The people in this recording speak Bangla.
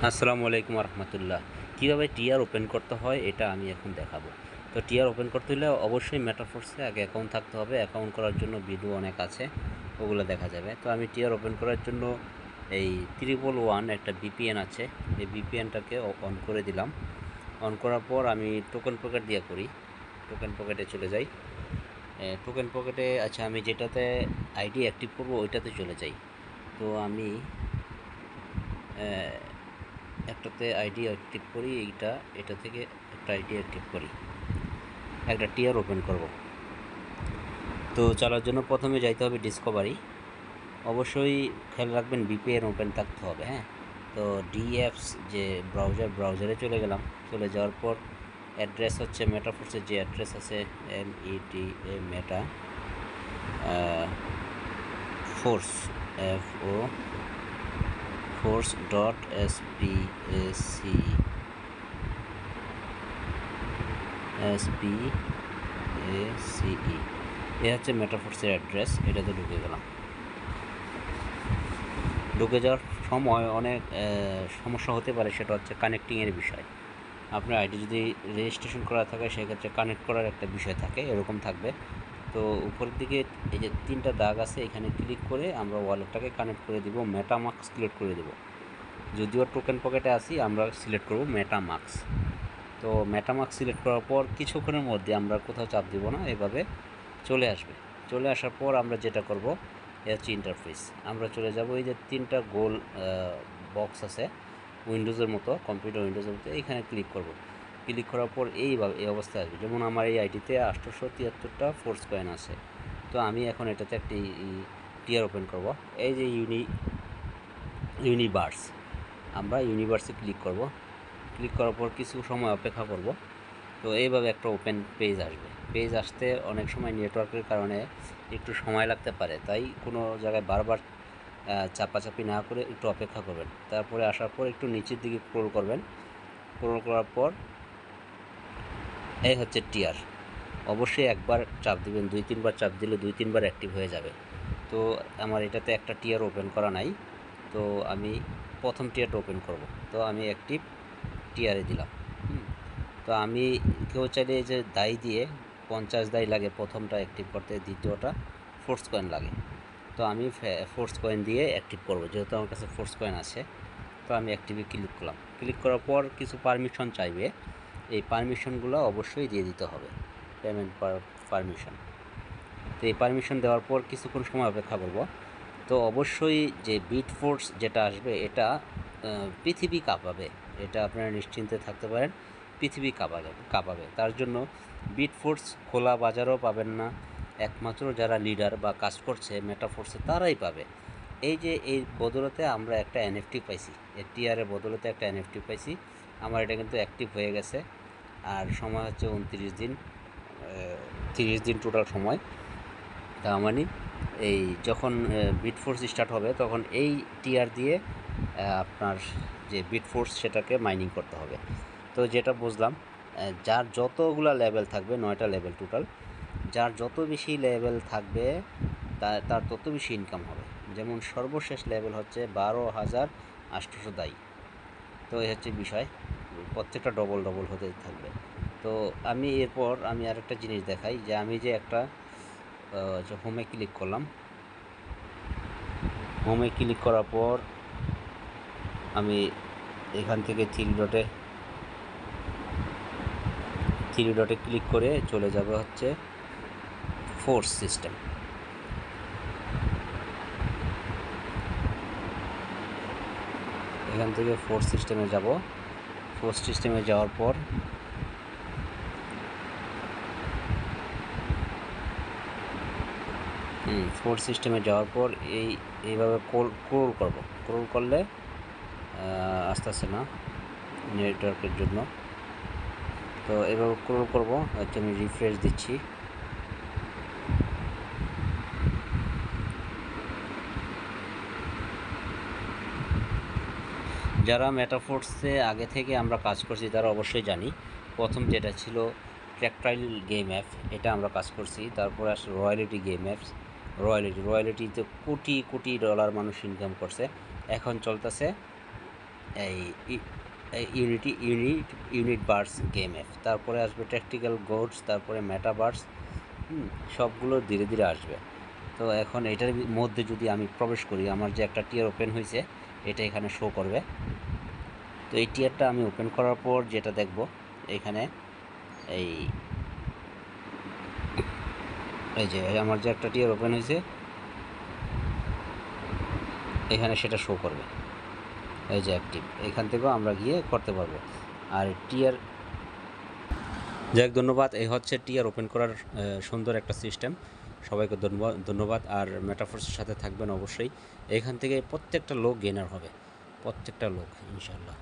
আসসালামু আলাইকুম রহমতুল্লাহ। কীভাবে টিআর ওপেন করতে হয় এটা আমি এখন দেখাবো। তো টিআর ওপেন করতে হলে অবশ্যই মেটাফোর্সে আগে অ্যাকাউন্ট থাকতে হবে। অ্যাকাউন্ট করার জন্য ভিডিও অনেক আছে, ওগুলো দেখা যাবে। তো আমি টিআর ওপেন করার জন্য এই 111 একটা ভিপিএন আছে, এই ভিপিএনটাকে অন করে দিলাম। অন করার পর আমি টোকেন পকেট দিয়ে করি। টোকেন পকেটে চলে যাই। টোকেন পকেটে আচ্ছা, আমি যেটাতে আইডি অ্যাক্টিভ করব ওইটাতে চলে যাই। তো আমি একটাতে আইডি অ্যাক্টিভ করি, এটা থেকে একটা আইডি অ্যাক্টিভ করি, একটা টিআর ওপেন করব। তো চালার জন্য প্রথমে যাইতে হবে ডিসকভারি। অবশ্যই খেয়াল রাখবেন ভিপিএন ওপেন থাকতে হবে। হ্যাঁ, তো ডিএফস যে ব্রাউজারে চলে গেলাম। চলে যাওয়ার পর অ্যাড্রেস হচ্ছে মেটাফোর্সের যে অ্যাড্রেস আছে, META মেটা ফোর্স, FO force.SPACE এ হচ্ছে মেটাফোর্সের অ্যাড্রেস। এটাতে ঢুকে গেলাম। ঢুকে যাওয়ার সময় অনেক সমস্যা হতে পারে, সেটা হচ্ছে কানেক্টিংয়ের বিষয়। আপনার আইডি যদি রেজিস্ট্রেশন করা থাকে সেক্ষেত্রে কানেক্ট করার একটা বিষয় থাকে, এরকম থাকবে। তো উপরের দিকে এই যে 3টা দাগ আছে, এখানে ক্লিক করে আমরা ওয়ালেটটাকে কানেক্ট করে দিব, মেটামাস্ক সিলেক্ট করে দেব। যদিও টোকেন পকেটে আসি, আমরা সিলেক্ট করব মেটামাস্ক। তো মেটামাস্ক সিলেক্ট করার পর কিছুক্ষণের মধ্যে আমরা কোথাও চাপ দিব না, এভাবে চলে আসবে। চলে আসার পর আমরা যেটা করব, এ হচ্ছে ইন্টারফেস। আমরা চলে যাব, এই যে 3টা গোল বক্স আছে উইন্ডোজের মতো, কম্পিউটার উইন্ডোজের মতো, এইখানে ক্লিক করব। ক্লিক করার পর এই অবস্থায় আসবে। যেমন আমার এই আইডিতে 873টা ফোর্স কয়েন আছে। তো আমি এখন এটাতে একটি টিআর ওপেন করব। এই যে ইউনিভার্স, আমরা ইউনিভার্সে ক্লিক করব। ক্লিক করার পর কিছু সময় অপেক্ষা করব। তো এইভাবে একটা ওপেন পেজ আসবে। পেজ আসতে অনেক সময় নেটওয়ার্কের কারণে একটু সময় লাগতে পারে, তাই কোনো জায়গায় বারবার চাপাচাপি না করে একটু অপেক্ষা করবেন। তারপরে আসার পর একটু নিচের দিকে স্ক্রল করবেন। স্ক্রল করার পর এই হচ্ছে টিআর। অবশ্যই একবার চাপ দিবেন, 2-3বার চাপ দিলে 2-3বার অ্যাক্টিভ হয়ে যাবে। তো আমার এটাতে একটা টিআর ওপেন করা নাই, তো আমি প্রথম টিআরটা ওপেন করব। তো আমি অ্যাক্টিভ টিআরে দিলাম। তো আমি কেউ চাইলে এই যে দাই দিয়ে 50 দাই লাগে প্রথমটা অ্যাক্টিভ করতে, দ্বিতীয়টা ফোর্স কয়েন লাগে। তো আমি ফোর্স কয়েন দিয়ে অ্যাক্টিভ করব, যেহেতু আমার কাছে ফোর্স কয়েন আছে। তো আমি অ্যাক্টিভে ক্লিক করলাম। ক্লিক করার পর কিছু পারমিশন চাইবে, এই পারমিশনগুলো অবশ্যই দিয়ে দিতে হবে, পেমেন্ট পারমিশন। তো এই পারমিশন দেওয়ার পর কিছুক্ষণ সময় অপেক্ষা করব। তো অবশ্যই যে বিট ফোর্স যেটা আসবে, এটা পৃথিবী কাঁপাবে, এটা আপনারা নিশ্চিন্তে থাকতে পারেন। পৃথিবী কাঁপাবে। তার জন্য বিট ফোর্স খোলা বাজারও পাবেন না, একমাত্র যারা লিডার বা কাজ করছে মেটাফোর্সে তারাই পাবে। এই যে এই বদলতে আমরা একটা এনএফটি পাইছি, টিআরের বদলতে একটা এনএফটি পাইছি। আমার এটা কিন্তু অ্যাক্টিভ হয়ে গেছে। আর সময় হচ্ছে 29 দিন, 30 দিন টোটাল সময়। তার মানে এই যখন বিট ফোর্স স্টার্ট হবে তখন এই টিআর দিয়ে আপনার যে বিট ফোর্স সেটাকে মাইনিং করতে হবে। তো যেটা বুঝলাম, যার যতগুলা লেভেল থাকবে, 9টা লেভেল টোটাল, যার যত বেশি লেভেল থাকবে তার তত বেশি ইনকাম হবে। যেমন সর্বশেষ লেভেল হচ্ছে 12,800 দাই। তো এই হচ্ছে বিষয়, প্রত্যেকটা ডবল ডবল হতে থাকবে। তো আমি এরপর আমি আরেকটা জিনিস দেখাই, যে আমি যে একটা হোমে ক্লিক করলাম। হোমে ক্লিক করার পর আমি এখান থেকে থ্রি ডটে ক্লিক করে চলে যাবে হচ্ছে ফোর্স সিস্টেম। এখান থেকে ফোর্স সিস্টেমে যাব। ফোর্স সিস্টেমে যাওয়ার পর এইভাবে ক্রোল করব। ক্রোল করলে আস্তে আস্তে না, নেটওয়ার্কের জন্য। তো এভাবে ক্রোল করব, হচ্ছে আমি রিফ্রেশ দিচ্ছি। যারা মেটাফোর্সে আগে থেকে আমরা কাজ করছি তারা অবশ্যই জানি। প্রথম যেটা ছিল ট্র্যাকটাইল গেম অ্যাপ, এটা আমরা কাজ করছি। তারপরে আসলে royalty game apps, রয়্যালিটিতে crore crore dollar মানুষ ইনকাম করছে। এখন চলতেছে এই ইউনিট বার্স গেম অ্যাপ, তারপরে আসবে ট্যাকটিক্যাল গোডস, তারপরে মেটাভার্স। সবগুলো ধীরে ধীরে আসবে। তো এখন এটার মধ্যে যদি আমি প্রবেশ করি, আমার যে একটা টিয়ার ওপেন হয়েছে এটা এখানে শো করবে। তো এই টিয়ারটা আমি ওপেন করার পর যেটা দেখব, এখানে এই এই যে আমার যে একটা টিয়ার ওপেন হয়েছে এখানে সেটা শো করবে, এই যে অ্যাক্টিভ। এখান থেকেও আমরা গিয়ে করতে পারবো। আর টিয়ার, যাই ধন্যবাদ। এই হচ্ছে টিয়ার ওপেন করার সুন্দর একটা সিস্টেম। সবাইকে ধন্যবাদ। আর মেটাফোর্সের সাথে থাকবেন অবশ্যই। এখান থেকে প্রত্যেকটা লোক গেনার হবে, প্রত্যেকটা লোক ইনশাল্লাহ।